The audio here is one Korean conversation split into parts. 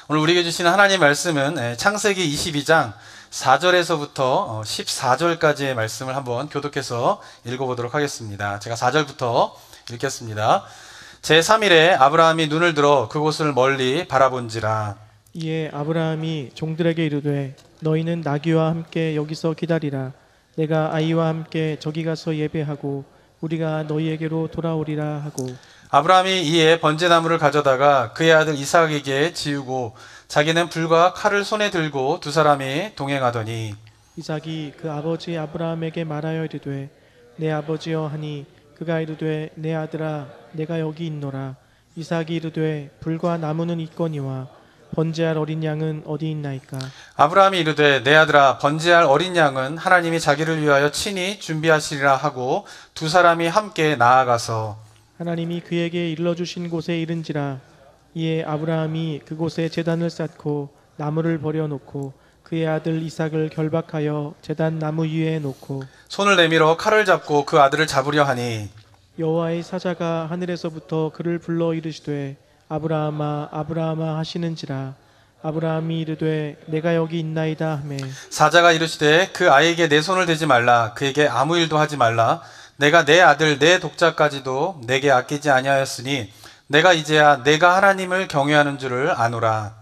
오늘 우리에게 주시는 하나님 말씀은 창세기 22장 4절에서부터 14절까지의 말씀을 한번 교독해서 읽어보도록 하겠습니다. 제가 4절부터 읽겠습니다. 제3일에 아브라함이 눈을 들어 그곳을 멀리 바라본지라. 이에 아브라함이 종들에게 이르되 너희는 나귀와 함께 여기서 기다리라. 내가 아이와 함께 저기 가서 예배하고 우리가 너희에게로 돌아오리라 하고. 아브라함이 이에 번제나무를 가져다가 그의 아들 이삭에게 지우고 자기는 불과 칼을 손에 들고 두 사람이 동행하더니 이삭이 그 아버지 아브라함에게 말하여 이르되 내 아버지여 하니 그가 이르되 내 아들아 내가 여기 있노라. 이삭이 이르되 불과 나무는 있거니와 번제할 어린 양은 어디 있나이까. 아브라함이 이르되 내 아들아 번제할 어린 양은 하나님이 자기를 위하여 친히 준비하시리라 하고 두 사람이 함께 나아가서 하나님이 그에게 일러주신 곳에 이른지라. 이에 아브라함이 그곳에 제단을 쌓고 나무를 버려놓고 그의 아들 이삭을 결박하여 제단 나무 위에 놓고 손을 내밀어 칼을 잡고 그 아들을 잡으려 하니 여호와의 사자가 하늘에서부터 그를 불러 이르시되 아브라함아 아브라함아 하시는지라. 아브라함이 이르되 내가 여기 있나이다 하매 사자가 이르시되 그 아이에게 내 손을 대지 말라. 그에게 아무 일도 하지 말라. 내가 내 아들 내 독자까지도 내게 아끼지 아니하였으니 내가 이제야 내가 하나님을 경외하는 줄을 아노라.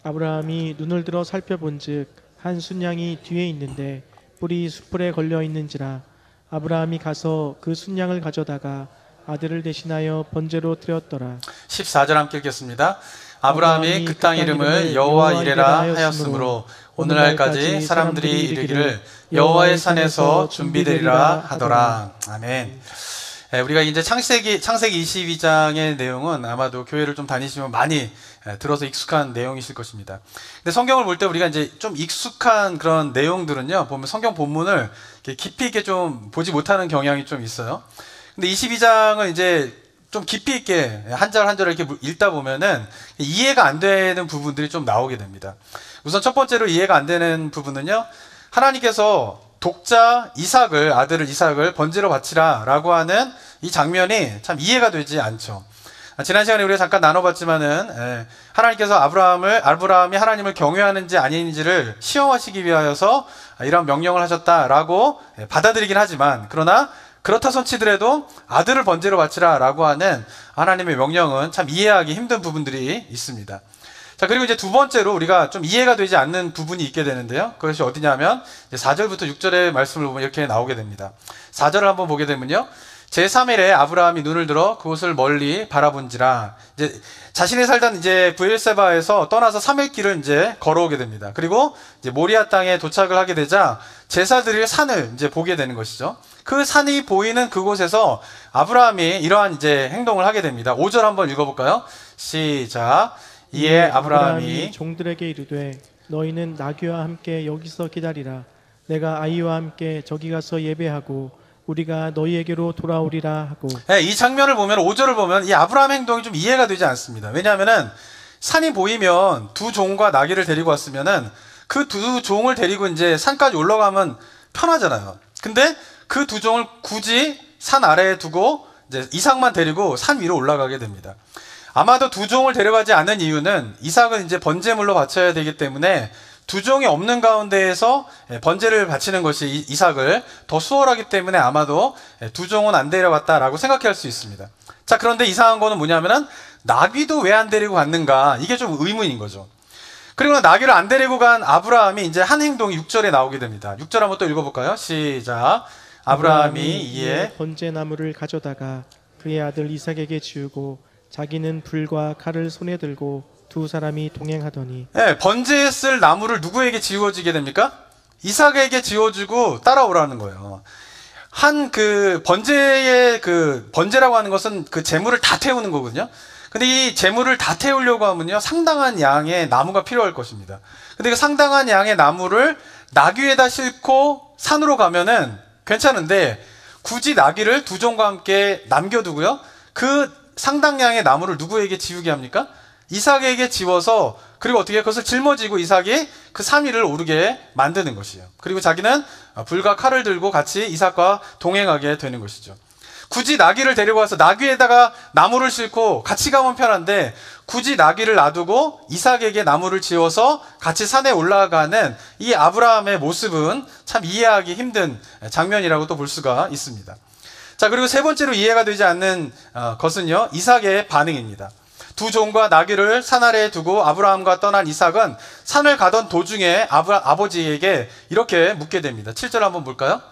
아브라함이 눈을 들어 살펴본즉 한 순양이 뒤에 있는데 뿔이 숯불에 걸려 있는지라. 아브라함이 가서 그 순양을 가져다가 아들을 대신하여 번제로 드렸더라. 14절 함께 읽겠습니다. 아브라함이 그 땅 이름을 여호와 이레라 하였으므로 오늘날까지 사람들이 이르기를 여호와의 산에서 준비되리라 하더라. 아멘. 우리가 이제 창세기 22장의 내용은 아마도 교회를 좀 다니시면 많이 들어서 익숙한 내용이실 것입니다. 근데 성경을 볼 때 우리가 이제 좀 익숙한 그런 내용들은요, 보면 성경 본문을 깊이 있게 좀 보지 못하는 경향이 좀 있어요. 근데 22장은 이제 좀 깊이 있게 한 절 한 절을 이렇게 읽다 보면은 이해가 안 되는 부분들이 좀 나오게 됩니다. 우선 첫 번째로 이해가 안 되는 부분은요, 하나님께서 독자 아들을 이삭을 번제로 바치라 라고 하는 이 장면이 참 이해가 되지 않죠. 지난 시간에 우리가 잠깐 나눠봤지만은 하나님께서 아브라함이 하나님을 경외하는지 아닌지를 시험하시기 위하여서 이런 명령을 하셨다라고 받아들이긴 하지만, 그러나 그렇다 손치더라도 아들을 번제로 바치라 라고 하는 하나님의 명령은 참 이해하기 힘든 부분들이 있습니다. 자, 그리고 이제 두 번째로 우리가 좀 이해가 되지 않는 부분이 있게 되는데요. 그것이 어디냐면 4절부터 6절의 말씀을 보면 이렇게 나오게 됩니다. 4절을 한번 보게 되면요. 제3일에 아브라함이 눈을 들어 그곳을 멀리 바라본지라. 이제 자신이 살던 이제 브엘세바에서 떠나서 3일 길을 이제 걸어오게 됩니다. 그리고 이제 모리아 땅에 도착을 하게 되자 제사 드릴 산을 이제 보게 되는 것이죠. 그 산이 보이는 그곳에서 아브라함이 이러한 이제 행동을 하게 됩니다. 5절 한번 읽어볼까요? 시작. 이에 아브라함이 종들에게 이르되 너희는 나귀와 함께 여기서 기다리라. 내가 아이와 함께 저기 가서 예배하고 우리가 너희에게로 돌아오리라 하고. 이 장면을 보면 5절을 보면 이 아브라함 행동이 좀 이해가 되지 않습니다. 왜냐하면은 산이 보이면 두 종과 나귀를 데리고 왔으면은 그 두 종을 데리고 이제 산까지 올라가면 편하잖아요. 근데 그 두 종을 굳이 산 아래에 두고 이제 이삭만 데리고 산 위로 올라가게 됩니다. 아마도 두 종을 데려가지 않은 이유는 이삭은 이제 번제물로 바쳐야 되기 때문에 두 종이 없는 가운데에서 번제를 바치는 것이 이삭을 더 수월하기 때문에 아마도 두 종은 안 데려갔다라고 생각할 수 있습니다. 자, 그런데 이상한 거는 뭐냐면은 나귀도 왜 안 데리고 갔는가, 이게 좀 의문인 거죠. 그리고 나귀를 안 데리고 간 아브라함이 이제 한 행동이 6절에 나오게 됩니다. 6절 한번 또 읽어볼까요? 시작. 아브라함이 이에 번제나무를 가져다가 그의 아들 이삭에게 지우고 자기는 불과 칼을 손에 들고 두 사람이 동행하더니. 번제에 쓸 나무를 누구에게 지워지게 됩니까? 이삭에게 지워주고 따라오라는 거예요. 번제라고 하는 것은 그 재물을 다 태우는 거거든요. 근데 이 재물을 다 태우려고 하면요, 상당한 양의 나무가 필요할 것입니다. 근데 그 상당한 양의 나무를 나귀에다 싣고 산으로 가면은 괜찮은데 굳이 나귀를 두 종과 함께 남겨두고요, 그 상당량의 나무를 누구에게 지우게 합니까? 이삭에게 지워서, 그리고 어떻게 그것을 짊어지고 이삭이 그 산 위를 오르게 만드는 것이에요. 그리고 자기는 불과 칼을 들고 같이 이삭과 동행하게 되는 것이죠. 굳이 나귀를 데리고 와서 나귀에다가 나무를 싣고 같이 가면 편한데 굳이 나귀를 놔두고 이삭에게 나무를 지어서 같이 산에 올라가는 이 아브라함의 모습은 참 이해하기 힘든 장면이라고 또 볼 수가 있습니다. 자, 그리고 세 번째로 이해가 되지 않는 것은요, 이삭의 반응입니다. 두 종과 나귀를 산 아래에 두고 아브라함과 떠난 이삭은 산을 가던 도중에 아버지에게 이렇게 묻게 됩니다. 7절 한번 볼까요?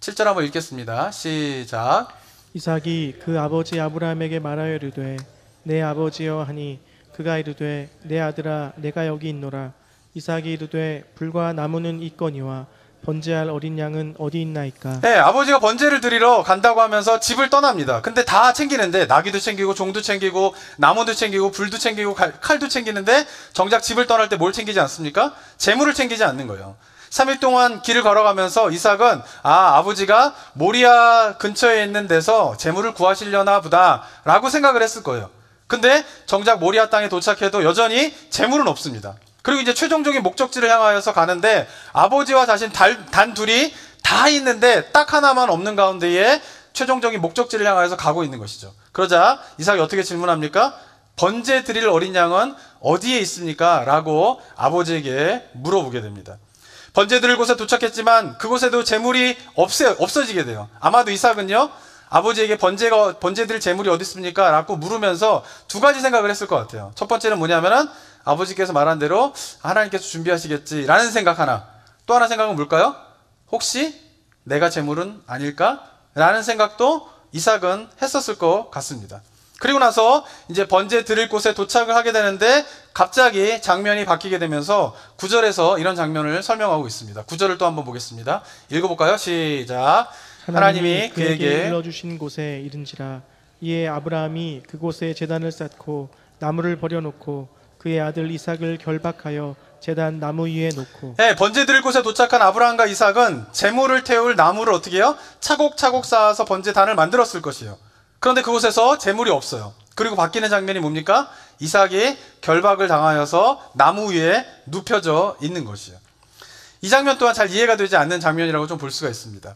7절 한번 읽겠습니다. 시작. 이삭이 그 아버지 아브라함에게 말하여 이르되 내 아버지여 하니 그가 이르되 내 아들아 내가 여기 있노라. 이삭이 이르되 불과 나무는 있거니와 번제할 어린 양은 어디 있나이까. 네, 아버지가 번제를 드리러 간다고 하면서 집을 떠납니다. 근데 다 챙기는데 나귀도 챙기고 종도 챙기고 나무도 챙기고 불도 챙기고 칼도 챙기는데 정작 집을 떠날 때 뭘 챙기지 않습니까? 재물을 챙기지 않는 거예요. 3일 동안 길을 걸어가면서 이삭은 아버지가 모리아 근처에 있는 데서 재물을 구하시려나 보다 라고 생각을 했을 거예요. 근데 정작 모리아 땅에 도착해도 여전히 재물은 없습니다. 그리고 이제 최종적인 목적지를 향하여서 가는데 아버지와 자신 단 둘이 다 있는데 딱 하나만 없는 가운데에 최종적인 목적지를 향하여서 가고 있는 것이죠. 그러자 이삭이 어떻게 질문합니까? 번제 드릴 어린 양은 어디에 있습니까? 라고 아버지에게 물어보게 됩니다. 번제 드릴 곳에 도착했지만 그곳에도 재물이 없어지게 돼요. 아마도 이삭은요, 아버지에게 번제 드릴 재물이 어디 있습니까? 라고 물으면서 두 가지 생각을 했을 것 같아요. 첫 번째는 뭐냐면은 아버지께서 말한 대로 하나님께서 준비하시겠지 라는 생각 하나, 또 하나 생각은 뭘까요? 혹시 내가 재물은 아닐까? 라는 생각도 이삭은 했었을 것 같습니다. 그리고 나서 이제 번제 드릴 곳에 도착을 하게 되는데 갑자기 장면이 바뀌게 되면서 9절에서 이런 장면을 설명하고 있습니다. 9절을 또 한번 보겠습니다. 읽어볼까요? 시작. 하나님이 그에게 일러주신 곳에 이른지라. 이에 아브라함이 그곳에 제단을 쌓고 나무를 버려놓고 그의 아들 이삭을 결박하여 제단 나무 위에 놓고. 네, 번제 드릴 곳에 도착한 아브라함과 이삭은 재물을 태울 나무를 어떻게 해요? 차곡차곡 쌓아서 번제단을 만들었을 것이에요. 그런데 그곳에서 재물이 없어요. 그리고 바뀌는 장면이 뭡니까? 이삭이 결박을 당하여서 나무 위에 눕혀져 있는 것이에요. 이 장면 또한 잘 이해가 되지 않는 장면이라고 좀 볼 수가 있습니다.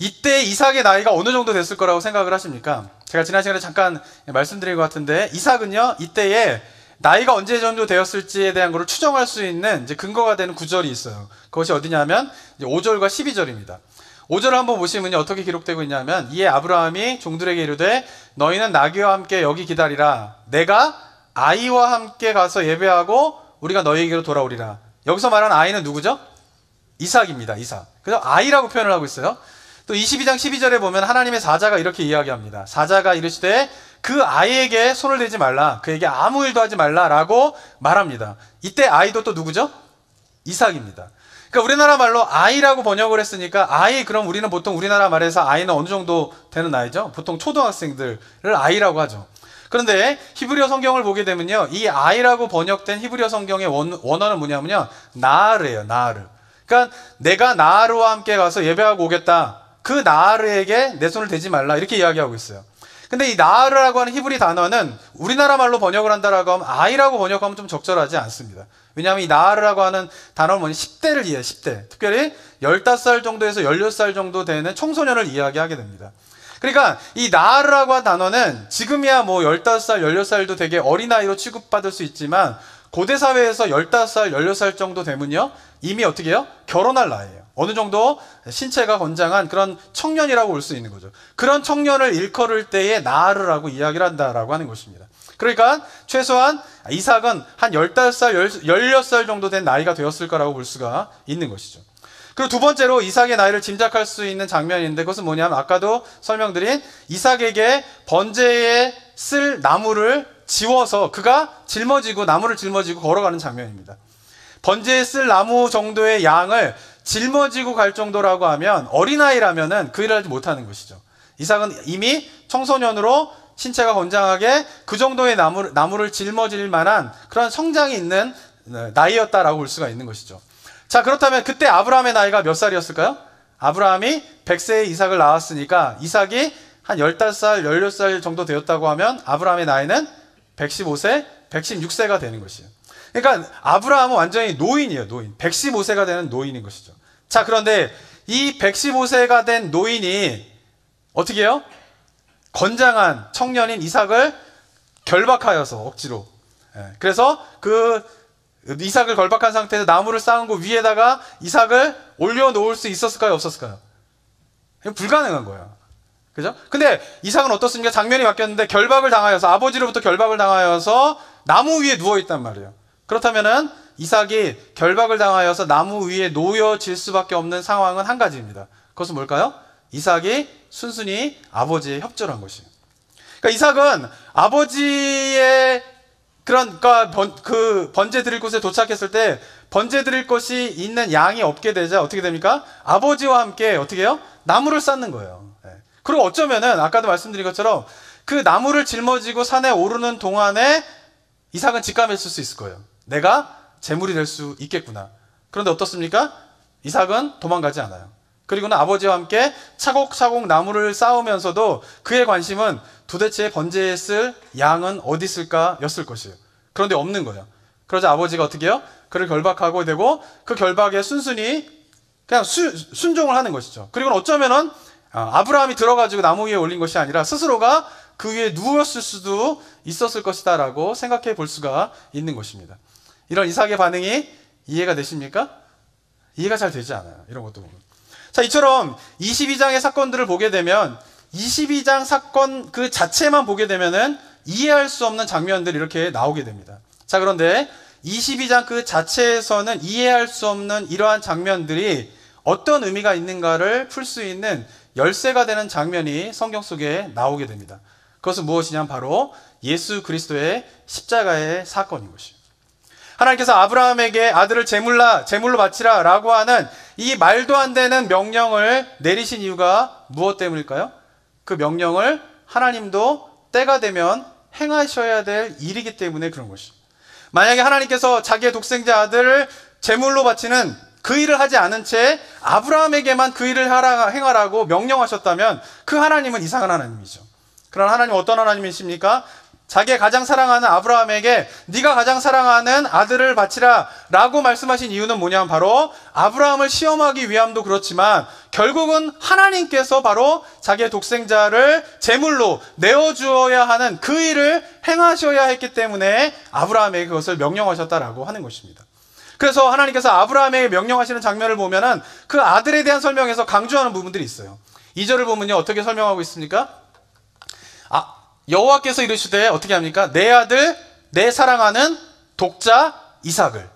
이때 이삭의 나이가 어느 정도 됐을 거라고 생각을 하십니까? 제가 지난 시간에 잠깐 말씀드린 것 같은데 이삭은요, 이때에 나이가 언제 정도 되었을지에 대한 것을 추정할 수 있는 이제 근거가 되는 구절이 있어요. 그것이 어디냐면 이제 5절과 12절입니다. 5절을 한번 보시면요, 어떻게 기록되고 있냐면 이에 아브라함이 종들에게 이르되 너희는 나귀와 함께 여기 기다리라. 내가 아이와 함께 가서 예배하고 우리가 너희에게로 돌아오리라. 여기서 말하는 아이는 누구죠? 이삭입니다. 이삭. 그래서 아이라고 표현을 하고 있어요. 또 22장 12절에 보면 하나님의 사자가 이렇게 이야기합니다. 사자가 이르시되 그 아이에게 손을 대지 말라. 그에게 아무 일도 하지 말라라고 말합니다. 이때 아이도 또 누구죠? 이삭입니다. 그러니까 우리나라 말로 아이라고 번역을 했으니까 아이, 그럼 우리는 보통 우리나라 말에서 아이는 어느 정도 되는 나이죠? 보통 초등학생들을 아이라고 하죠. 그런데 히브리어 성경을 보게 되면요, 이 아이라고 번역된 히브리어 성경의 원어는 뭐냐면요, 나아르예요. 나아르. 그러니까 내가 나아르와 함께 가서 예배하고 오겠다. 그 나아르에게 내 손을 대지 말라. 이렇게 이야기하고 있어요. 근데 이 나아르라고 하는 히브리 단어는 우리나라 말로 번역을 한다라고 하면 아이라고 번역하면 좀 적절하지 않습니다. 왜냐하면 이 나아르라고 하는 단어는 뭐냐, 10대를 이해해요. 10대. 특별히 15살 정도에서 16살 정도 되는 청소년을 이야기하게 됩니다. 그러니까 이 나아르라고 하는 단어는 지금이야 뭐 15살, 16살도 되게 어린아이로 취급받을 수 있지만 고대 사회에서 15살, 16살 정도 되면요, 이미 어떻게 해요? 결혼할 나이예요. 어느 정도 신체가 건장한 그런 청년이라고 볼 수 있는 거죠. 그런 청년을 일컬을 때에 나아르라고 이야기를 한다라고 하는 것입니다. 그러니까 최소한 이삭은 한 15살, 16살 정도 된 나이가 되었을 거라고 볼 수가 있는 것이죠. 그리고 두 번째로 이삭의 나이를 짐작할 수 있는 장면인데 그것은 뭐냐면 아까도 설명드린 이삭에게 번제에 쓸 나무를 지워서 그가 나무를 짊어지고 걸어가는 장면입니다. 번제에 쓸 나무 정도의 양을 짊어지고 갈 정도라고 하면 어린아이라면은 그 일을 하지 못하는 것이죠. 이삭은 이미 청소년으로 신체가 건장하게 그 정도의 나무를 짊어질 만한 그런 성장이 있는 나이였다라고 볼 수가 있는 것이죠. 자, 그렇다면 그때 아브라함의 나이가 몇 살이었을까요? 아브라함이 100세에 이삭을 낳았으니까 이삭이 한 15살, 16살 정도 되었다고 하면 아브라함의 나이는 115세, 116세가 되는 것이에요. 그러니까 아브라함은 완전히 노인이에요. 노인. 115세가 되는 노인인 것이죠. 자, 그런데 이 115세가 된 노인이 어떻게 해요? 건장한 청년인 이삭을 결박하여서 억지로. 그래서 그 이삭을 결박한 상태에서 나무를 쌓은 그 위에다가 이삭을 올려놓을 수 있었을까요? 없었을까요? 불가능한 거예요. 그죠? 근데 이삭은 어떻습니까? 장면이 바뀌었는데 결박을 당하여서, 아버지로부터 결박을 당하여서 나무 위에 누워있단 말이에요. 그렇다면은 이삭이 결박을 당하여서 나무 위에 놓여질 수밖에 없는 상황은 한 가지입니다. 그것은 뭘까요? 이삭이 순순히 아버지의 협조를 한 것이에요. 그러니까 이삭은 아버지의 그러니까 그 번제 드릴 곳에 도착했을 때 번제 드릴 것이 있는 양이 없게 되자 어떻게 됩니까? 아버지와 함께 어떻게 해요? 나무를 쌓는 거예요. 그리고 어쩌면은 아까도 말씀드린 것처럼 그 나무를 짊어지고 산에 오르는 동안에 이삭은 직감했을 수 있을 거예요. 내가 재물이 될 수 있겠구나. 그런데 어떻습니까? 이삭은 도망가지 않아요. 그리고는 아버지와 함께 차곡차곡 나무를 쌓으면서도 그의 관심은 도대체 번제에 쓸 양은 어디 있을까 였을 것이에요. 그런데 없는 거예요. 그러자 아버지가 어떻게 해요? 그를 결박하고 되고 그 결박에 순순히 그냥 순종을 하는 것이죠. 그리고는 어쩌면은 아브라함이 들어가지고 나무 위에 올린 것이 아니라 스스로가 그 위에 누웠을 수도 있었을 것이다 라고 생각해 볼 수가 있는 것입니다. 이런 이삭의 반응이 이해가 되십니까? 이해가 잘 되지 않아요. 이런 것도 보면. 자, 이처럼 22장의 사건들을 보게 되면 22장 사건 그 자체만 보게 되면은 이해할 수 없는 장면들이 이렇게 나오게 됩니다. 자, 그런데 22장 그 자체에서는 이해할 수 없는 이러한 장면들이 어떤 의미가 있는가를 풀 수 있는 열쇠가 되는 장면이 성경 속에 나오게 됩니다. 그것은 무엇이냐면 바로 예수 그리스도의 십자가의 사건인 것이에요. 하나님께서 아브라함에게 아들을 제물로 바치라 라고 하는 이 말도 안 되는 명령을 내리신 이유가 무엇 때문일까요? 그 명령을 하나님도 때가 되면 행하셔야 될 일이기 때문에 그런 것이죠. 만약에 하나님께서 자기의 독생자 아들을 제물로 바치는 그 일을 하지 않은 채 아브라함에게만 그 일을 행하라고 명령하셨다면 그 하나님은 이상한 하나님이죠. 그러나 하나님은 어떤 하나님이십니까? 자기의 가장 사랑하는 아브라함에게 네가 가장 사랑하는 아들을 바치라 라고 말씀하신 이유는 뭐냐면 바로 아브라함을 시험하기 위함도 그렇지만 결국은 하나님께서 바로 자기의 독생자를 제물로 내어주어야 하는 그 일을 행하셔야 했기 때문에 아브라함에게 그것을 명령하셨다라고 하는 것입니다. 그래서 하나님께서 아브라함에게 명령하시는 장면을 보면은 그 아들에 대한 설명에서 강조하는 부분들이 있어요. 2절을 보면요 어떻게 설명하고 있습니까? 여호와께서 이르시되 어떻게 합니까? 내 아들 내 사랑하는 독자 이삭을.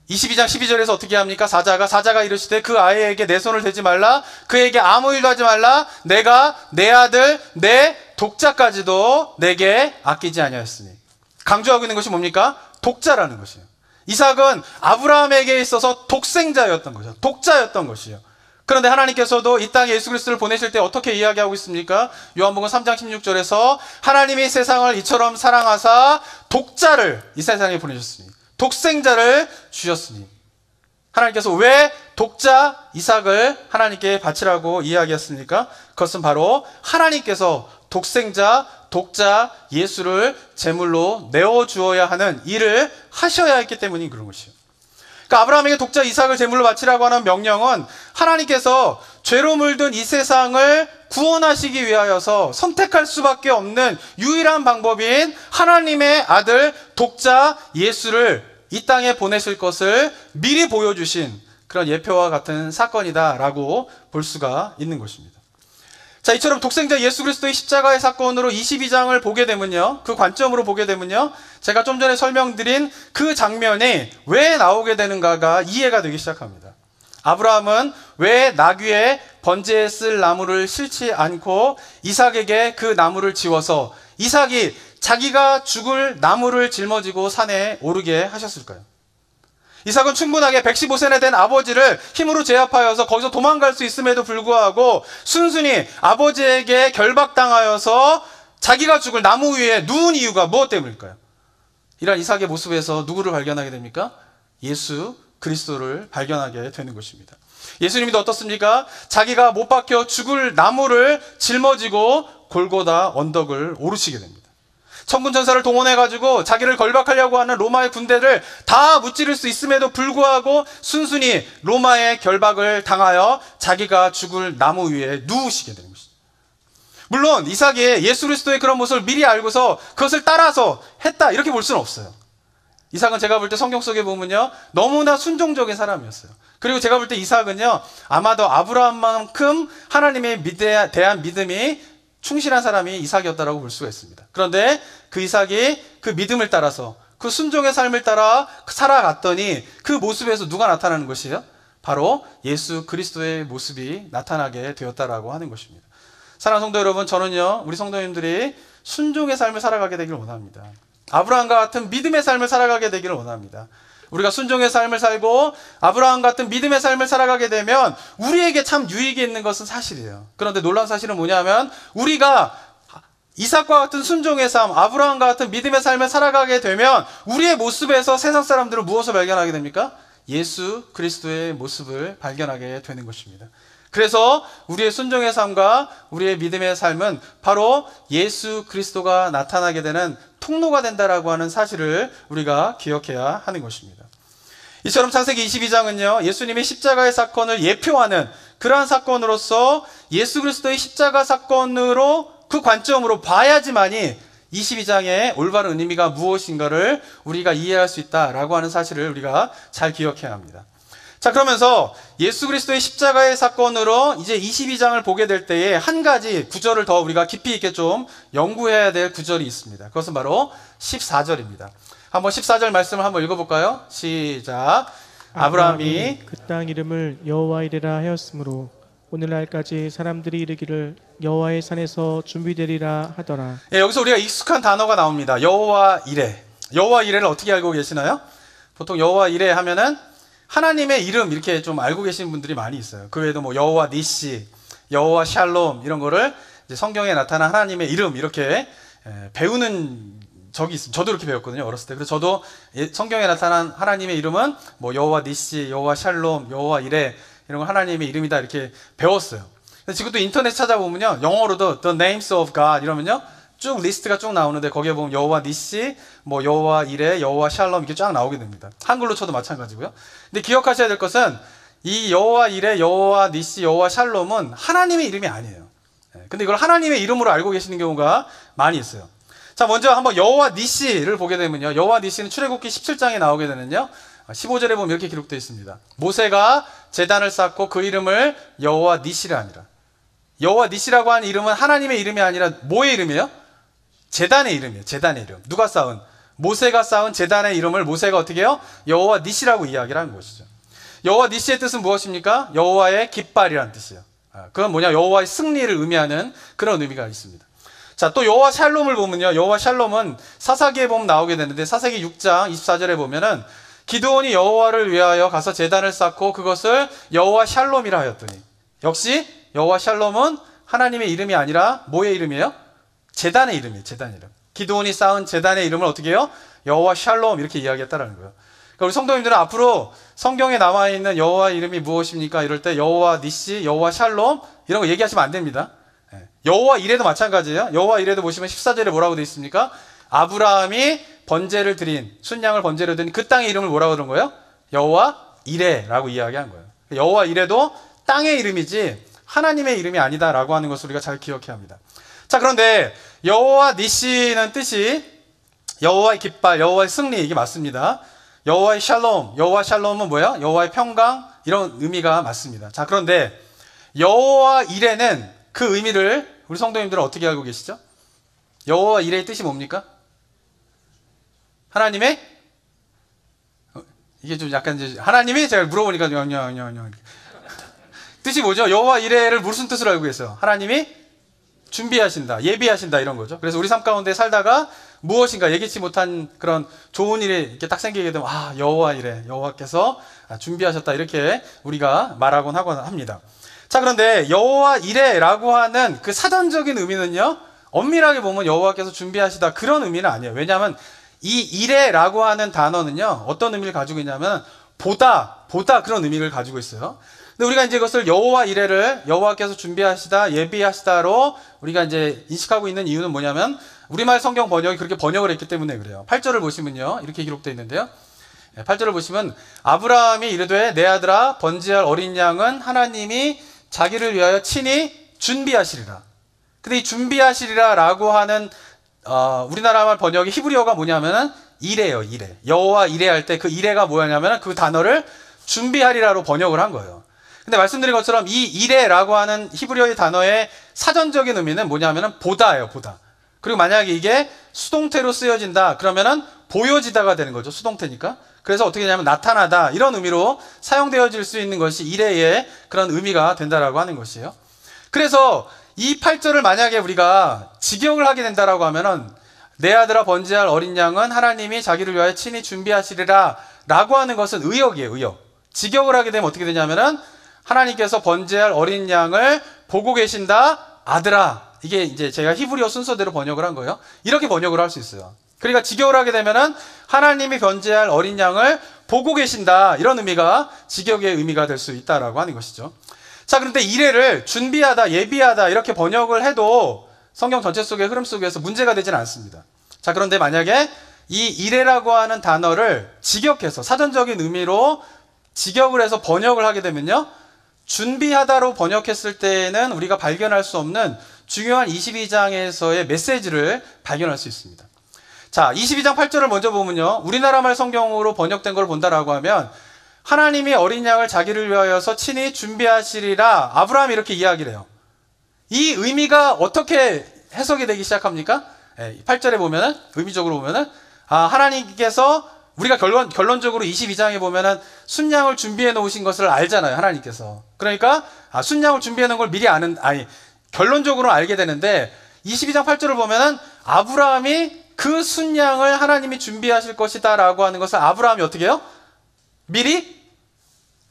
22장 12절에서 어떻게 합니까? 사자가 이르시되 그 아이에게 내 손을 대지 말라, 그에게 아무 일도 하지 말라, 내가 내 아들 내 독자까지도 내게 아끼지 아니하였으니. 강조하고 있는 것이 뭡니까? 독자라는 것이에요. 이삭은 아브라함에게 있어서 독생자였던 것이죠. 독자였던 것이에요. 그런데 하나님께서도 이 땅에 예수 그리스도를 보내실 때 어떻게 이야기하고 있습니까? 요한복음 3장 16절에서 하나님이 세상을 이처럼 사랑하사 독자를 이 세상에 보내셨으니, 독생자를 주셨으니. 하나님께서 왜 독자 이삭을 하나님께 바치라고 이야기했습니까? 그것은 바로 하나님께서 독자 예수를 제물로 내어주어야 하는 일을 하셔야 했기 때문인 그런 것이에요. 그러니까 아브라함에게 독자 이삭을 제물로 바치라고 하는 명령은 하나님께서 죄로 물든 이 세상을 구원하시기 위하여서 선택할 수밖에 없는 유일한 방법인 하나님의 아들 독자 예수를 이 땅에 보내실 것을 미리 보여주신 그런 예표와 같은 사건이다라고 볼 수가 있는 것입니다. 자, 이처럼 독생자 예수 그리스도의 십자가의 사건으로 22장을 보게 되면요, 그 관점으로 보게 되면요, 제가 좀 전에 설명드린 그 장면이 왜 나오게 되는가가 이해가 되기 시작합니다. 아브라함은 왜 나귀에 번제에 쓸 나무를 싫지 않고 이삭에게 그 나무를 지워서 이삭이 자기가 죽을 나무를 짊어지고 산에 오르게 하셨을까요? 이삭은 충분하게 115세나 된 아버지를 힘으로 제압하여서 거기서 도망갈 수 있음에도 불구하고 순순히 아버지에게 결박당하여서 자기가 죽을 나무 위에 누운 이유가 무엇 때문일까요? 이러한 이삭의 모습에서 누구를 발견하게 됩니까? 예수 그리스도를 발견하게 되는 것입니다. 예수님도 어떻습니까? 자기가 못 박혀 죽을 나무를 짊어지고 골고다 언덕을 오르시게 됩니다. 천군천사를 동원해가지고 자기를 결박하려고 하는 로마의 군대를 다 무찌를 수 있음에도 불구하고 순순히 로마의 결박을 당하여 자기가 죽을 나무 위에 누우시게 되는 것입니다. 물론 이삭이 예수 그리스도의 그런 모습을 미리 알고서 그것을 따라서 했다 이렇게 볼 수는 없어요. 이삭은 제가 볼 때 성경 속에 보면요, 너무나 순종적인 사람이었어요. 그리고 제가 볼 때 이삭은요, 아마도 아브라함만큼 하나님에 대한 믿음이 충실한 사람이 이삭이었다라고 볼 수가 있습니다. 그런데 그 이삭이 그 믿음을 따라서 그 순종의 삶을 따라 살아갔더니 그 모습에서 누가 나타나는 것이에요? 바로 예수 그리스도의 모습이 나타나게 되었다라고 하는 것입니다. 사랑하는 성도 여러분, 저는요, 우리 성도님들이 순종의 삶을 살아가게 되기를 원합니다. 아브라함과 같은 믿음의 삶을 살아가게 되기를 원합니다. 우리가 순종의 삶을 살고 아브라함 같은 믿음의 삶을 살아가게 되면 우리에게 참 유익이 있는 것은 사실이에요. 그런데 놀라운 사실은 뭐냐면, 우리가 이삭과 같은 순종의 삶, 아브라함과 같은 믿음의 삶을 살아가게 되면 우리의 모습에서 세상 사람들은 무엇을 발견하게 됩니까? 예수 그리스도의 모습을 발견하게 되는 것입니다. 그래서 우리의 순종의 삶과 우리의 믿음의 삶은 바로 예수 그리스도가 나타나게 되는 통로가 된다라고 하는 사실을 우리가 기억해야 하는 것입니다. 이처럼 창세기 22장은요, 예수님의 십자가의 사건을 예표하는 그러한 사건으로서 예수 그리스도의 십자가 사건으로 그 관점으로 봐야지만이 22장의 올바른 의미가 무엇인가를 우리가 이해할 수 있다라고 하는 사실을 우리가 잘 기억해야 합니다. 자, 그러면서 예수 그리스도의 십자가의 사건으로 이제 22장을 보게 될 때에 한 가지 구절을 더 우리가 깊이 있게 좀 연구해야 될 구절이 있습니다. 그것은 바로 14절입니다. 한번 14절 말씀을 한번 읽어볼까요? 시작. 아브라함이 그 땅 이름을 여호와 이레라 하였으므로 오늘날까지 사람들이 이르기를 여호와의 산에서 준비되리라 하더라. 예, 여기서 우리가 익숙한 단어가 나옵니다. 여호와 이레. 여호와 이레를 어떻게 알고 계시나요? 보통 여호와 이레 하면은 하나님의 이름 이렇게 좀 알고 계시는 분들이 많이 있어요. 그 외에도 뭐 여호와 니시, 여호와 샬롬 이런 거를 이제 성경에 나타난 하나님의 이름 이렇게 배우는 적이 있어요. 저도 이렇게 배웠거든요, 어렸을 때. 그래서 저도 성경에 나타난 하나님의 이름은 뭐 여호와 니시, 여호와 샬롬, 여호와 이레 이런 거 하나님의 이름이다 이렇게 배웠어요. 근데 지금도 인터넷 찾아보면요, 영어로도 The Names of God 이러면요 쭉 리스트가 쭉 나오는데 거기에 보면 여호와 니시, 뭐 여호와 이레, 여호와 샬롬 이렇게 쫙 나오게 됩니다. 한글로 쳐도 마찬가지고요. 근데 기억하셔야 될 것은 이 여호와 이레, 여호와 니시, 여호와 샬롬은 하나님의 이름이 아니에요. 근데 이걸 하나님의 이름으로 알고 계시는 경우가 많이 있어요. 자, 먼저 한번 여호와 니시를 보게 되면요, 여호와 니시는 출애굽기 17장에 나오게 되는요, 15절에 보면 이렇게 기록되어 있습니다. 모세가 제단을 쌓고 그 이름을 여호와 니시라 하니라. 여호와 니시라고 하는 이름은 하나님의 이름이 아니라 뭐의 이름이에요? 제단의 이름이에요. 제단의 이름. 누가 쌓은? 모세가 쌓은 제단의 이름을 모세가 어떻게 해요? 여호와 니시라고 이야기를 하는 것이죠. 여호와 니시의 뜻은 무엇입니까? 여호와의 깃발이라는 뜻이에요. 그건 뭐냐? 여호와의 승리를 의미하는 그런 의미가 있습니다. 자, 또 여호와 샬롬을 보면요, 여호와 샬롬은 사사기에 보면 나오게 되는데 사사기 6장 24절에 보면은 기드온이 여호와를 위하여 가서 제단을 쌓고 그것을 여호와 샬롬이라 하였더니, 역시 여호와 샬롬은 하나님의 이름이 아니라 뭐의 이름이에요? 제단의 이름이에요. 제단의 이름. 기드온이 쌓은 제단의 이름을 어떻게 해요? 여호와 샬롬 이렇게 이야기했다라는 거예요. 그러니까 우리 성도님들은 앞으로 성경에 나와 있는 여호와 이름이 무엇입니까? 이럴 때 여호와 니시, 여호와 샬롬 이런 거 얘기하시면 안 됩니다. 여호와 이레도 마찬가지예요. 여호와 이레도 보시면 14절에 뭐라고 되어 있습니까? 아브라함이 번제를 드린, 순양을 번제로 드린 그 땅의 이름을 뭐라고 그런 거예요? 여호와 이레라고 이야기한 거예요. 여호와 이레도 땅의 이름이지 하나님의 이름이 아니다라고 하는 것을 우리가 잘 기억해야 합니다. 자, 그런데 여호와 니시는 뜻이 여호와의 깃발, 여호와의 승리 이게 맞습니다. 여호와의 샬롬, 여호와 샬롬은 뭐야? 여호와의 평강 이런 의미가 맞습니다. 자, 그런데 여호와 이레는 그 의미를 우리 성도님들은 어떻게 알고 계시죠? 여호와 이레의 뜻이 뭡니까? 하나님의 이게 좀 약간 이제 하나님이 제가 물어보니까 뜻이 뭐죠? 여호와 이레를 무슨 뜻으로 알고 계세요? 하나님이 준비하신다, 예비하신다 이런 거죠. 그래서 우리 삶 가운데 살다가 무엇인가 예기치 못한 그런 좋은 일이 이렇게 딱 생기게 되면 여호와 이레, 여호와께서 준비하셨다 이렇게 우리가 말하곤 하곤 합니다. 자, 그런데 여호와 이레라고 하는 그 사전적인 의미는요, 엄밀하게 보면 여호와께서 준비하시다 그런 의미는 아니에요. 왜냐하면 이 이레라고 하는 단어는요, 어떤 의미를 가지고 있냐면 보다 그런 의미를 가지고 있어요. 근데 우리가 이제 이것을 여호와 이레를 여호와께서 준비하시다, 예비하시다로 우리가 이제 인식하고 있는 이유는 뭐냐면 우리말 성경 번역이 그렇게 번역을 했기 때문에 그래요. 8절을 보시면요, 이렇게 기록되어 있는데요. 8절을 보시면 아브라함이 이르되 내 아들아 번제할 어린 양은 하나님이 자기를 위하여 친히 준비하시리라. 근데 이 준비하시리라 라고 하는 우리나라 말 번역이 히브리어가 뭐냐면은 이레예요. 이레. 여호와 이레할 때 그 이레가 뭐냐면은 그 단어를 준비하리라로 번역을 한 거예요. 근데 말씀드린 것처럼 이 이레라고 하는 히브리어의 단어의 사전적인 의미는 뭐냐면은 보다예요. 보다. 그리고 만약에 이게 수동태로 쓰여진다 그러면은 보여지다가 되는 거죠. 수동태니까. 그래서 어떻게 되냐면 나타나다 이런 의미로 사용되어질 수 있는 것이 이레의 그런 의미가 된다라고 하는 것이에요. 그래서 이 8절을 만약에 우리가 직역을 하게 된다라고 하면은 내 아들아 번제할 어린 양은 하나님이 자기를 위하여 친히 준비하시리라 라고 하는 것은 의역이에요. 의역. 직역을 하게 되면 어떻게 되냐면은 하나님께서 번제할 어린 양을 보고 계신다 아들아. 이게 이제 제가 히브리어 순서대로 번역을 한 거예요. 이렇게 번역을 할 수 있어요. 그러니까 직역을 하게 되면은 하나님이 번제할 어린 양을 보고 계신다 이런 의미가 직역의 의미가 될 수 있다라고 하는 것이죠. 자, 그런데 이레를 준비하다, 예비하다 이렇게 번역을 해도 성경 전체 속의 흐름 속에서 문제가 되지는 않습니다. 자, 그런데 만약에 이 이레라고 하는 단어를 직역해서 사전적인 의미로 직역을 해서 번역을 하게 되면요, 준비하다로 번역했을 때에는 우리가 발견할 수 없는 중요한 22장에서의 메시지를 발견할 수 있습니다. 자, 22장 8절을 먼저 보면요, 우리나라 말 성경으로 번역된 걸 본다라고 하면 하나님이 어린 양을 자기를 위하여서 친히 준비하시리라 아브라함이 이렇게 이야기를 해요. 이 의미가 어떻게 해석이 되기 시작합니까? 8절에 보면은, 의미적으로 보면은, 하나님께서, 우리가 결론적으로 22장에 보면은, 순양을 준비해 놓으신 것을 알잖아요, 하나님께서. 그러니까, 순양을 준비해 놓은 걸 미리 결론적으로 알게 되는데, 22장 8절을 보면은, 아브라함이 그 순양을 하나님이 준비하실 것이다 라고 하는 것을 아브라함이 어떻게 해요? 미리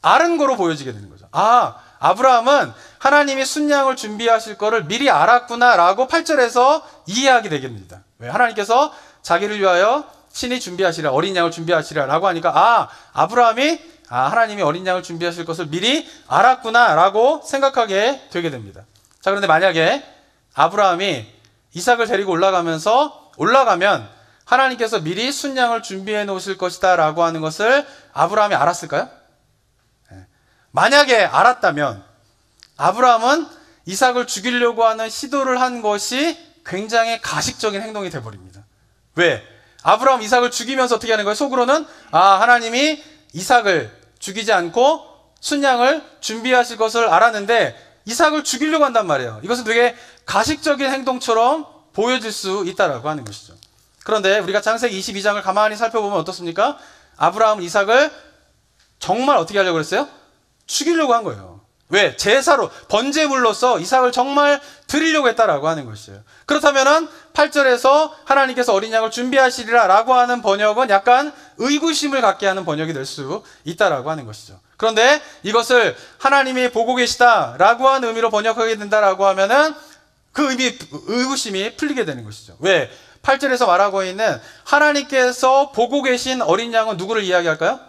아는 거로 보여지게 되는 거죠. 아브라함은 하나님이 순양을 준비하실 거를 미리 알았구나 라고 8절에서 이해하게 되겠습니다. 왜? 하나님께서 자기를 위하여 친히 준비하시라, 어린 양을 준비하시라 라고 하니까 아브라함이 하나님이 어린 양을 준비하실 것을 미리 알았구나 라고 생각하게 되게 됩니다. 자, 그런데 만약에 아브라함이 이삭을 데리고 올라가면 하나님께서 미리 순양을 준비해 놓으실 것이다 라고 하는 것을 아브라함이 알았을까요? 만약에 알았다면 아브라함은 이삭을 죽이려고 하는 시도를 한 것이 굉장히 가식적인 행동이 되어버립니다. 왜? 아브라함 이삭을 죽이면서 어떻게 하는 거예요? 속으로는 하나님이 이삭을 죽이지 않고 순양을 준비하실 것을 알았는데 이삭을 죽이려고 한단 말이에요. 이것은 되게 가식적인 행동처럼 보여질 수 있다라고 하는 것이죠. 그런데 우리가 창세기 22장을 가만히 살펴보면 어떻습니까? 아브라함은 이삭을 정말 어떻게 하려고 그랬어요? 죽이려고 한 거예요. 왜? 제사로, 번제물로서 이삭을 정말 드리려고 했다라고 하는 것이에요. 그렇다면은 8절에서 하나님께서 어린 양을 준비하시리라 라고 하는 번역은 약간 의구심을 갖게 하는 번역이 될 수 있다라고 하는 것이죠. 그런데 이것을 하나님이 보고 계시다 라고 하는 의미로 번역하게 된다라고 하면은 그 의구심이 풀리게 되는 것이죠. 왜? 8절에서 말하고 있는 하나님께서 보고 계신 어린 양은 누구를 이야기할까요?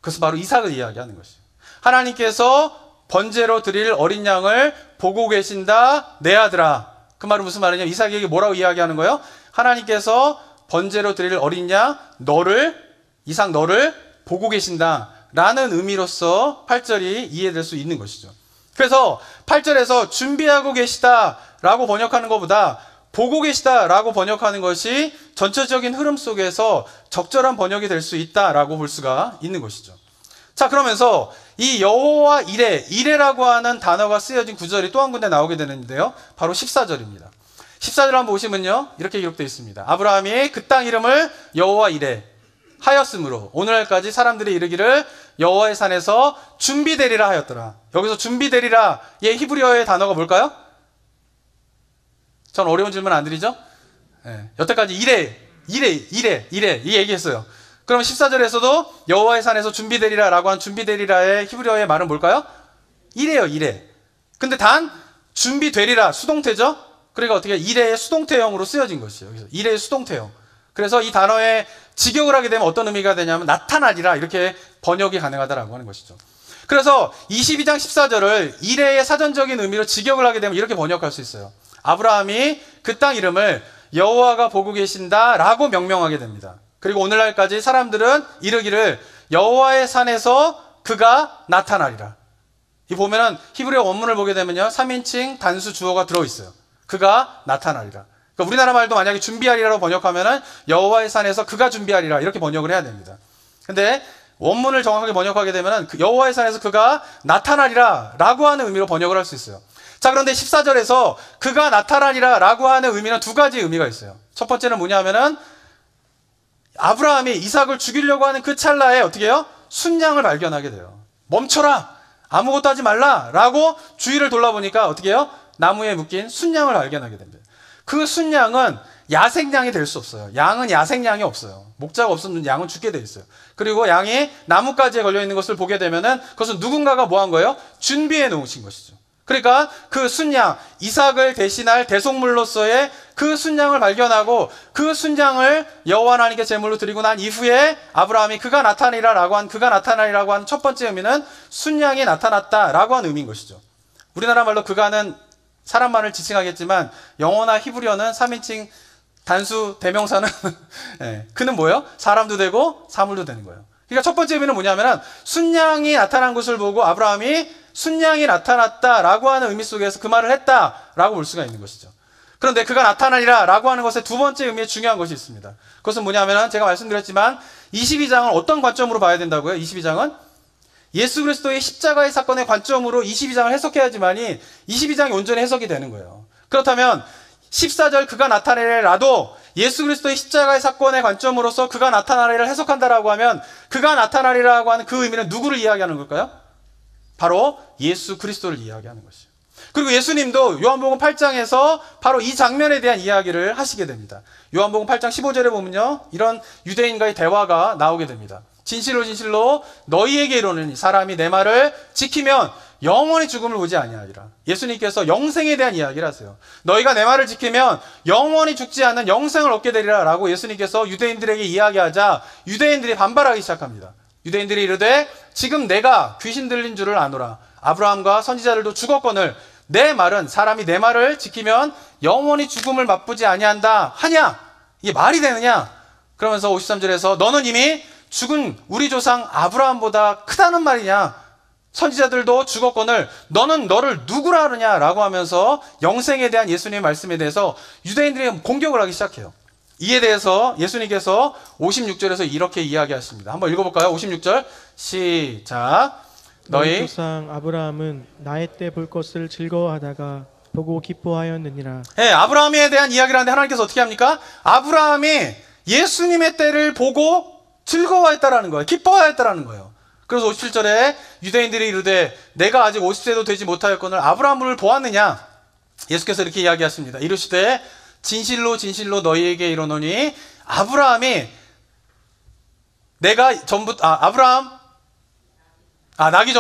그것은 바로 이삭을 이야기하는 것이죠. 하나님께서 번제로 드릴 어린 양을 보고 계신다 내 아들아. 그 말은 무슨 말이냐면 이삭에게 뭐라고 이야기하는 거예요? 하나님께서 번제로 드릴 어린 양 이삭 너를 보고 계신다 라는 의미로서 8절이 이해될 수 있는 것이죠. 그래서 8절에서 준비하고 계시다 라고 번역하는 것보다 보고 계시다 라고 번역하는 것이 전체적인 흐름 속에서 적절한 번역이 될 수 있다라고 볼 수가 있는 것이죠. 자, 그러면서 이 여호와 이레라고 하는 단어가 쓰여진 구절이 또 한 군데 나오게 되는데요. 바로 14절입니다. 14절 한번 보시면요. 이렇게 기록되어 있습니다. 아브라함이 그 땅 이름을 여호와 이레 하였으므로 오늘날까지 사람들이 이르기를 여호와의 산에서 준비되리라 하였더라. 여기서 준비되리라의 히브리어의 단어가 뭘까요? 전 어려운 질문 안 드리죠? 여태까지 이레 이 얘기했어요. 그럼 14절에서도 여호와의 산에서 준비되리라 라고 한 준비되리라의 히브리어의 말은 뭘까요? 이레요, 이레. 근데 단 준비되리라 수동태죠? 그러니까 어떻게 이레의 수동태형으로 쓰여진 것이에요. 그래서 이레의 수동태형. 그래서 이 단어의 직역을 하게 되면 어떤 의미가 되냐면 나타나리라 이렇게 번역이 가능하다라고 하는 것이죠. 그래서 22장 14절을 이레의 사전적인 의미로 직역을 하게 되면 이렇게 번역할 수 있어요. 아브라함이 그 땅 이름을 여호와가 보고 계신다 라고 명명하게 됩니다. 그리고 오늘날까지 사람들은 이르기를 여호와의 산에서 그가 나타나리라. 이 보면은 히브리어 원문을 보게 되면요, 3인칭 단수 주어가 들어있어요. 그가 나타나리라. 그러니까 우리나라 말도 만약에 준비하리라고 번역하면은 여호와의 산에서 그가 준비하리라 이렇게 번역을 해야 됩니다. 근데 원문을 정확하게 번역하게 되면은 여호와의 산에서 그가 나타나리라 라고 하는 의미로 번역을 할 수 있어요. 자, 그런데 14절에서 그가 나타나리라 라고 하는 의미는 두 가지 의미가 있어요. 첫 번째는 뭐냐면은 아브라함이 이삭을 죽이려고 하는 그 찰나에 어떻게 해요? 순양을 발견하게 돼요. 멈춰라! 아무것도 하지 말라! 라고 주위를 돌아보니까 어떻게 해요? 나무에 묶인 순양을 발견하게 됩니다. 그 순양은 야생양이 될 수 없어요. 양은 야생양이 없어요. 목자가 없으면 양은 죽게 돼 있어요. 그리고 양이 나뭇가지에 걸려있는 것을 보게 되면은 그것은 누군가가 뭐 한 거예요? 준비해 놓으신 것이죠. 그러니까 그 순양, 이삭을 대신할 대속물로서의 그 순양을 발견하고 그 순양을 여호와 하나님께 제물로 드리고 난 이후에 아브라함이 그가 나타나리라고 한 첫 번째 의미는 순양이 나타났다라고 한 의미인 것이죠. 우리나라 말로 그가는 사람만을 지칭하겠지만 영어나 히브리어는 3인칭 단수 대명사는 그는 뭐예요? 사람도 되고 사물도 되는 거예요. 그러니까 첫 번째 의미는 뭐냐면은 순양이 나타난 것을 보고 아브라함이 순양이 나타났다라고 하는 의미 속에서 그 말을 했다라고 볼 수가 있는 것이죠. 그런데 그가 나타나리라 라고 하는 것의 두 번째 의미에 중요한 것이 있습니다. 그것은 뭐냐면은 제가 말씀드렸지만 22장은 어떤 관점으로 봐야 된다고요? 22장은 예수 그리스도의 십자가의 사건의 관점으로 22장을 해석해야지만이 22장이 온전히 해석이 되는 거예요. 그렇다면 14절 그가 나타나리라도 예수 그리스도의 십자가의 사건의 관점으로서 그가 나타나리를 해석한다라고 하면 그가 나타나리라고 하는 그 의미는 누구를 이야기하는 걸까요? 바로 예수 그리스도를 이야기하는 것이에요. 그리고 예수님도 요한복음 8장에서 바로 이 장면에 대한 이야기를 하시게 됩니다. 요한복음 8장 15절에 보면요, 이런 유대인과의 대화가 나오게 됩니다. 진실로 진실로 너희에게 이르노니 사람이 내 말을 지키면 영원히 죽음을 보지 아니하리라. 예수님께서 영생에 대한 이야기를 하세요. 너희가 내 말을 지키면 영원히 죽지 않는 영생을 얻게 되리라 라고 예수님께서 유대인들에게 이야기하자 유대인들이 반발하기 시작합니다. 유대인들이 이르되 지금 내가 귀신 들린 줄을 아노라. 아브라함과 선지자들도 죽었거늘 내 말은 사람이 내 말을 지키면 영원히 죽음을 맛보지 아니한다 하냐? 이게 말이 되느냐? 그러면서 53절에서 너는 이미 죽은 우리 조상 아브라함보다 크다는 말이냐? 선지자들도 죽었거늘 너는 너를 누구라 하느냐? 라고 하면서 영생에 대한 예수님의 말씀에 대해서 유대인들이 공격을 하기 시작해요. 이에 대해서 예수님께서 56절에서 이렇게 이야기하십니다. 한번 읽어볼까요? 56절 시작. 너희 조상 아브라함은 나의 때 볼 것을 즐거워하다가 보고 기뻐하였느니라. 네, 아브라함에 대한 이야기를 하는데 하나님께서 어떻게 합니까? 아브라함이 예수님의 때를 보고 즐거워했다라는 거예요. 기뻐하였다라는 거예요. 그래서 57절에 유대인들이 이르되 내가 아직 50세도 되지 못하였거늘 아브라함을 보았느냐? 예수께서 이렇게 이야기하십니다. 이르시되 진실로 진실로 너희에게 이르노니 아브라함이 내가 전부터 나기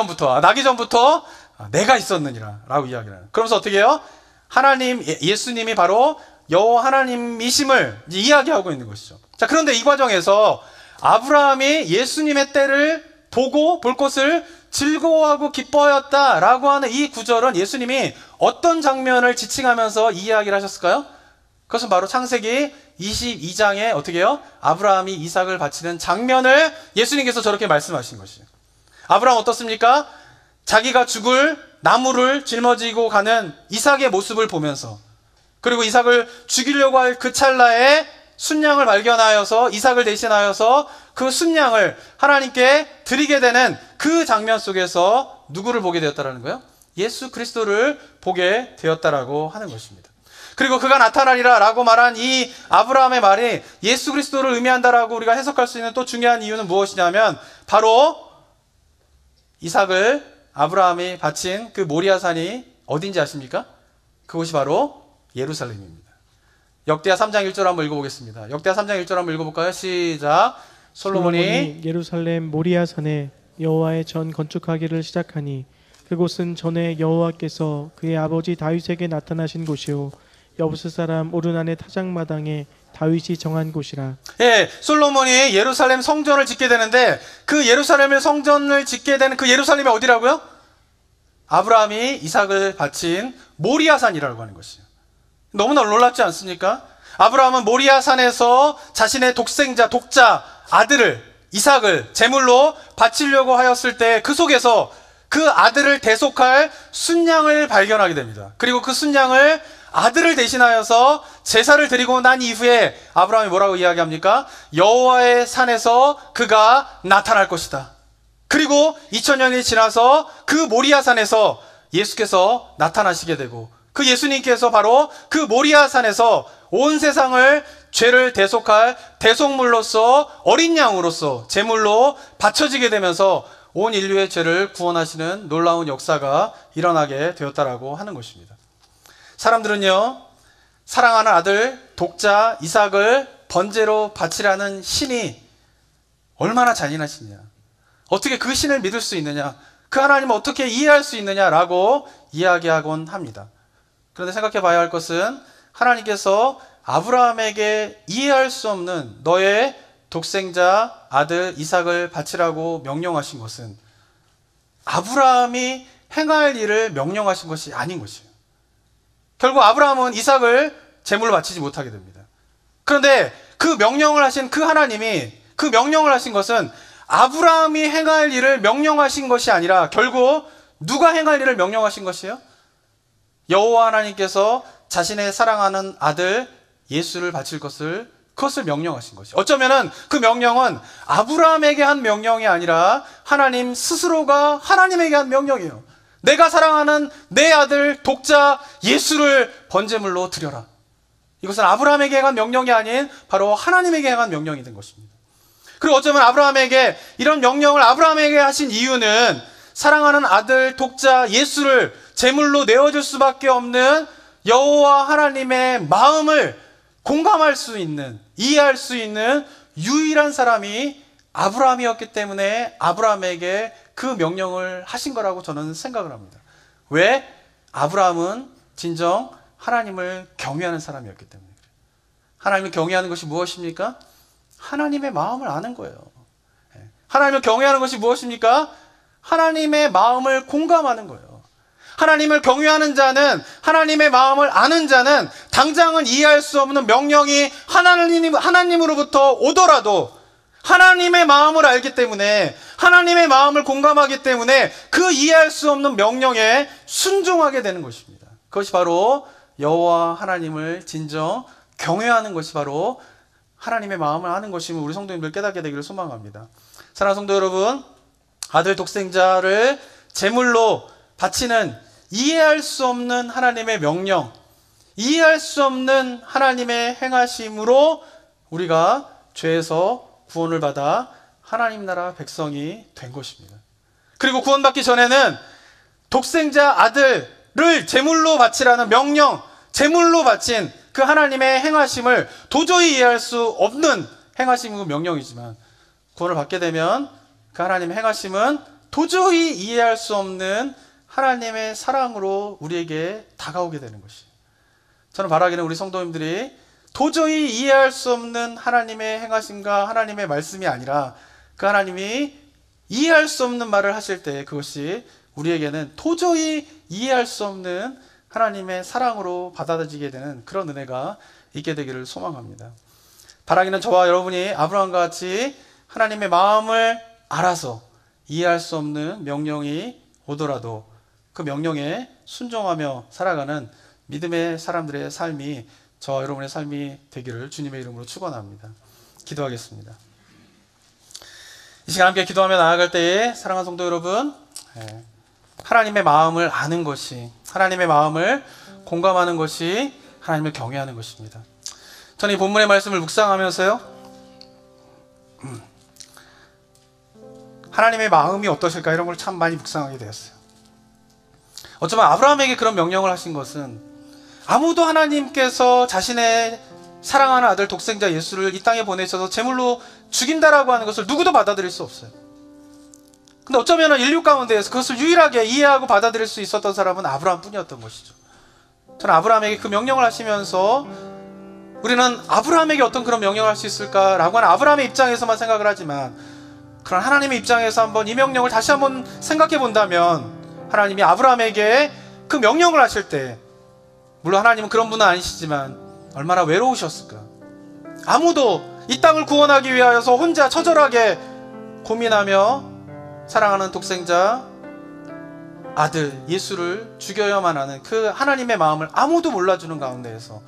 전부터 내가 있었느니라 라고 이야기를 해요. 그러면서 어떻게 해요? 하나님, 예수님이 바로 여호와 하나님이심을 이야기하고 있는 것이죠. 자, 그런데 이 과정에서 아브라함이 예수님의 때를 보고 볼 것을 즐거워하고 기뻐하였다라고 하는 이 구절은 예수님이 어떤 장면을 지칭하면서 이 이야기를 하셨을까요? 그것은 바로 창세기 22장에 어떻게 해요? 아브라함이 이삭을 바치는 장면을 예수님께서 저렇게 말씀하신 것이에요. 아브라함 어떻습니까? 자기가 죽을 나무를 짊어지고 가는 이삭의 모습을 보면서 그리고 이삭을 죽이려고 할 그 찰나에 순양을 발견하여서 이삭을 대신하여서 그 순양을 하나님께 드리게 되는 그 장면 속에서 누구를 보게 되었다라는 거예요? 예수 그리스도를 보게 되었다라고 하는 것입니다. 그리고 그가 나타나리라 라고 말한 이 아브라함의 말이 예수 그리스도를 의미한다라고 우리가 해석할 수 있는 또 중요한 이유는 무엇이냐면 바로 이삭을 아브라함이 바친 그 모리아산이 어딘지 아십니까? 그곳이 바로 예루살렘입니다. 역대하 3장 1절 한번 읽어보겠습니다. 역대하 3장 1절 한번 읽어볼까요? 시작. 솔로몬이 예루살렘 모리아산에 여호와의 전 건축하기를 시작하니 그곳은 전에 여호와께서 그의 아버지 다윗에게 나타나신 곳이요 여부스 사람 오르난의 타작마당에 다윗이 정한 곳이라. 예, 솔로몬이 예루살렘 성전을 짓게 되는데 그 예루살렘의 성전을 짓게 되는 그 예루살렘이 어디라고요? 아브라함이 이삭을 바친 모리아산이라고 하는 것이에요. 너무나 놀랍지 않습니까? 아브라함은 모리아산에서 자신의 독자 아들을 이삭을 제물로 바치려고 하였을 때 그 속에서 그 아들을 대속할 순양을 발견하게 됩니다. 그리고 그 순양을 아들을 대신하여서 제사를 드리고 난 이후에 아브라함이 뭐라고 이야기합니까? 여호와의 산에서 그가 나타날 것이다. 그리고 2000년이 지나서 그 모리아산에서 예수께서 나타나시게 되고, 그 예수님께서 바로 그 모리아산에서 온 세상을 죄를 대속할 대속물로서, 어린 양으로서 제물로 바쳐지게 되면서 온 인류의 죄를 구원하시는 놀라운 역사가 일어나게 되었다라고 하는 것입니다. 사람들은요, 사랑하는 아들 독자 이삭을 번제로 바치라는 신이 얼마나 잔인하시냐, 어떻게 그 신을 믿을 수 있느냐, 그 하나님을 어떻게 이해할 수 있느냐라고 이야기하곤 합니다. 그런데 생각해 봐야 할 것은, 하나님께서 아브라함에게 이해할 수 없는 너의 독생자 아들 이삭을 바치라고 명령하신 것은 아브라함이 행할 일을 명령하신 것이 아닌 것이에요. 결국 아브라함은 이삭을 제물로 바치지 못하게 됩니다. 그런데 그 명령을 하신 그 하나님이, 그 명령을 하신 것은 아브라함이 행할 일을 명령하신 것이 아니라 결국 누가 행할 일을 명령하신 것이에요? 여호와 하나님께서 자신의 사랑하는 아들 예수를 바칠 것을, 그것을 명령하신 것이에요. 어쩌면은 그 명령은 아브라함에게 한 명령이 아니라 하나님 스스로가 하나님에게 한 명령이에요. 내가 사랑하는 내 아들 독자 예수를 번제물로 드려라. 이것은 아브라함에게 한 명령이 아닌 바로 하나님에게 한 명령이 된 것입니다. 그리고 어쩌면 아브라함에게 이런 명령을 아브라함에게 하신 이유는 사랑하는 아들 독자 예수를 제물로 내어줄 수밖에 없는 여호와 하나님의 마음을 공감할 수 있는, 이해할 수 있는 유일한 사람이 아브라함이었기 때문에 아브라함에게 그 명령을 하신 거라고 저는 생각을 합니다. 왜? 아브라함은 진정 하나님을 경외하는 사람이었기 때문에. 하나님을 경외하는 것이 무엇입니까? 하나님의 마음을 아는 거예요. 하나님을 경외하는 것이 무엇입니까? 하나님의 마음을 공감하는 거예요. 하나님을 경외하는 자는, 하나님의 마음을 아는 자는 당장은 이해할 수 없는 명령이 하나님으로부터 오더라도 하나님의 마음을 알기 때문에, 하나님의 마음을 공감하기 때문에 그 이해할 수 없는 명령에 순종하게 되는 것입니다. 그것이 바로 여호와 하나님을 진정 경외하는 것이 바로 하나님의 마음을 아는 것임을 우리 성도님들 깨닫게 되기를 소망합니다. 사랑하는 성도 여러분, 아들 독생자를 제물로 바치는 이해할 수 없는 하나님의 명령, 이해할 수 없는 하나님의 행하심으로 우리가 죄에서 구원을 받아 하나님 나라 백성이 된 것입니다. 그리고 구원받기 전에는 독생자 아들을 제물로 바치라는 명령, 제물로 바친 그 하나님의 행하심을 도저히 이해할 수 없는 행하심이고 명령이지만, 구원을 받게 되면 그 하나님의 행하심은 도저히 이해할 수 없는 하나님의 사랑으로 우리에게 다가오게 되는 것이에요. 저는 바라기는 우리 성도님들이 도저히 이해할 수 없는 하나님의 행하심과 하나님의 말씀이 아니라 그 하나님이 이해할 수 없는 말을 하실 때 그것이 우리에게는 도저히 이해할 수 없는 하나님의 사랑으로 받아들이게 되는 그런 은혜가 있게 되기를 소망합니다. 바라기는 저와 여러분이 아브라함과 같이 하나님의 마음을 알아서 이해할 수 없는 명령이 오더라도 그 명령에 순종하며 살아가는 믿음의 사람들의 삶이 저와 여러분의 삶이 되기를 주님의 이름으로 축원합니다. 기도하겠습니다. 이 시간 함께 기도하며 나아갈 때에 사랑하는 성도 여러분, 하나님의 마음을 아는 것이, 하나님의 마음을 공감하는 것이 하나님을 경외하는 것입니다. 저는 이 본문의 말씀을 묵상하면서요, 하나님의 마음이 어떠실까 이런 걸 참 많이 묵상하게 되었어요. 어쩌면 아브라함에게 그런 명령을 하신 것은 아무도 하나님께서 자신의 사랑하는 아들 독생자 예수를 이 땅에 보내셔서 제물로 죽인다라고 하는 것을 누구도 받아들일 수 없어요. 근데 어쩌면 인류 가운데에서 그것을 유일하게 이해하고 받아들일 수 있었던 사람은 아브라함 뿐이었던 것이죠. 저는 아브라함에게 그 명령을 하시면서 우리는 아브라함에게 어떤 그런 명령을 할 수 있을까라고 하는 아브라함의 입장에서만 생각을 하지만, 그런 하나님의 입장에서 한번 이 명령을 다시 한번 생각해 본다면, 하나님이 아브라함에게 그 명령을 하실 때, 물론 하나님은 그런 분은 아니시지만 얼마나 외로우셨을까. 아무도 이 땅을 구원하기 위하여서 혼자 처절하게 고민하며 사랑하는 독생자 아들 예수를 죽여야만 하는 그 하나님의 마음을 아무도 몰라주는 가운데에서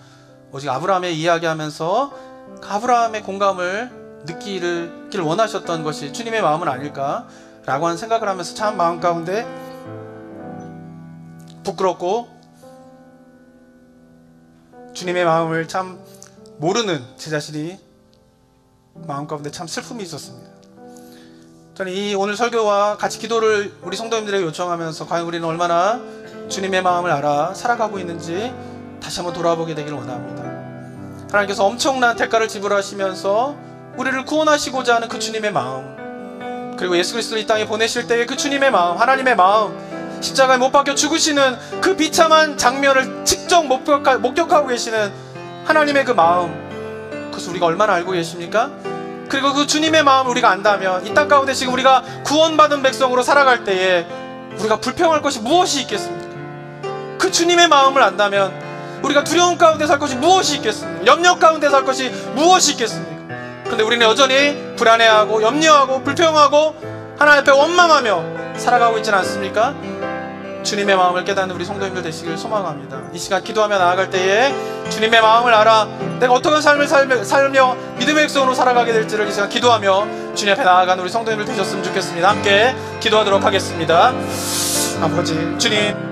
오직 아브라함의 이야기하면서 그 아브라함의 공감을 느끼길 원하셨던 것이 주님의 마음은 아닐까라고 하는 생각을 하면서 참 마음 가운데 부끄럽고 주님의 마음을 참 모르는 제 자신이 마음 가운데 참 슬픔이 있었습니다. 저는 이 오늘 설교와 같이 기도를 우리 성도님들에게 요청하면서 과연 우리는 얼마나 주님의 마음을 알아 살아가고 있는지 다시 한번 돌아보게 되기를 원합니다. 하나님께서 엄청난 대가를 지불하시면서 우리를 구원하시고자 하는 그 주님의 마음, 그리고 예수 그리스도를 이 땅에 보내실 때의 그 주님의 마음, 하나님의 마음, 십자가에 못 박혀 죽으시는 그 비참한 장면을 직접 목격하고 계시는 하나님의 그 마음, 그것을 우리가 얼마나 알고 계십니까? 그리고 그 주님의 마음을 우리가 안다면 이 땅 가운데 지금 우리가 구원받은 백성으로 살아갈 때에 우리가 불평할 것이 무엇이 있겠습니까? 그 주님의 마음을 안다면 우리가 두려움 가운데 살 것이 무엇이 있겠습니까? 염려 가운데 살 것이 무엇이 있겠습니까? 그런데 우리는 여전히 불안해하고 염려하고 불평하고 하나님 앞에 원망하며 살아가고 있지는 않습니까? 주님의 마음을 깨닫는 우리 성도님들 되시길 소망합니다. 이 시간 기도하며 나아갈 때에 주님의 마음을 알아 내가 어떤 삶을 살며 믿음의 백성으로 살아가게 될지를 이 시간 기도하며 주님 앞에 나아가는 우리 성도님들 되셨으면 좋겠습니다. 함께 기도하도록 하겠습니다. 아버지 주님,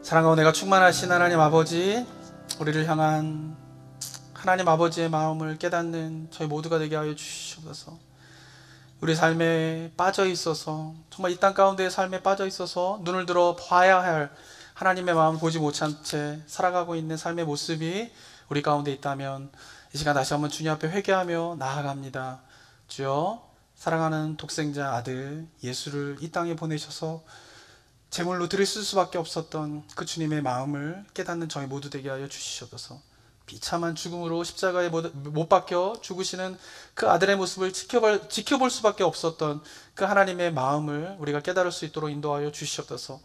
사랑하고 내가 충만하신 하나님 아버지, 우리를 향한 하나님 아버지의 마음을 깨닫는 저희 모두가 되게 하여 주시옵소서. 우리 삶에 빠져 있어서, 정말 이 땅 가운데의 삶에 빠져 있어서 눈을 들어 봐야 할 하나님의 마음을 보지 못한 채 살아가고 있는 삶의 모습이 우리 가운데 있다면 이 시간 다시 한번 주님 앞에 회개하며 나아갑니다. 주여, 사랑하는 독생자 아들 예수를 이 땅에 보내셔서 제물로 드렸을 수밖에 없었던 그 주님의 마음을 깨닫는 저희 모두 되게 하여 주시옵소서. 비참한 죽음으로 십자가에 못 박혀 죽으시는 그 아들의 모습을 지켜볼 수밖에 없었던 그 하나님의 마음을 우리가 깨달을 수 있도록 인도하여 주시옵소서.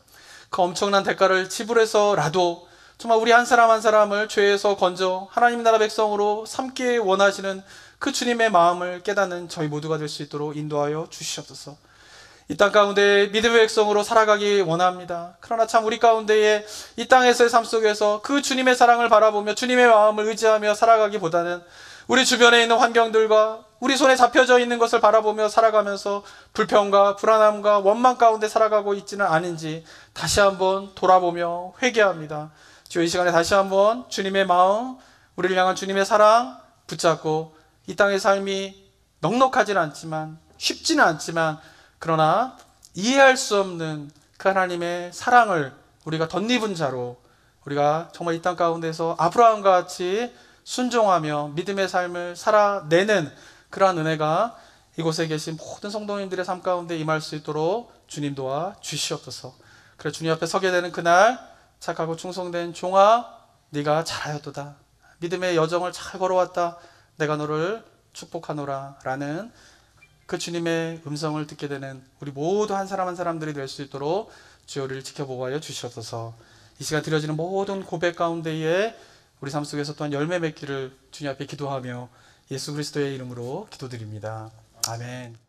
그 엄청난 대가를 지불해서라도 정말 우리 한 사람 한 사람을 죄에서 건져 하나님 나라 백성으로 삼기 원하시는 그 주님의 마음을 깨닫는 저희 모두가 될 수 있도록 인도하여 주시옵소서. 이 땅 가운데 믿음의 백성으로 살아가기 원합니다. 그러나 참 우리 가운데에 이 땅에서의 삶 속에서 그 주님의 사랑을 바라보며 주님의 마음을 의지하며 살아가기보다는 우리 주변에 있는 환경들과 우리 손에 잡혀져 있는 것을 바라보며 살아가면서 불평과 불안함과 원망 가운데 살아가고 있지는 않은지 다시 한번 돌아보며 회개합니다. 주여, 이 시간에 다시 한번 주님의 마음, 우리를 향한 주님의 사랑 붙잡고 이 땅의 삶이 넉넉하지는 않지만 쉽지는 않지만 그러나 이해할 수 없는 그 하나님의 사랑을 우리가 덧입은 자로 우리가 정말 이 땅 가운데서 아브라함과 같이 순종하며 믿음의 삶을 살아내는 그러한 은혜가 이곳에 계신 모든 성도님들의 삶 가운데 임할 수 있도록 주님 도와 주시옵소서. 그래 주님 앞에 서게 되는 그날 착하고 충성된 종아 네가 잘하였도다. 믿음의 여정을 잘 걸어왔다. 내가 너를 축복하노라 라는 그 주님의 음성을 듣게 되는 우리 모두 한 사람 한 사람들이 될 수 있도록 주여 우리를 지켜보고 하여 주시옵소서. 이 시간 드려지는 모든 고백 가운데에 우리 삶 속에서 또한 열매 맺기를 주님 앞에 기도하며 예수 그리스도의 이름으로 기도드립니다. 아멘.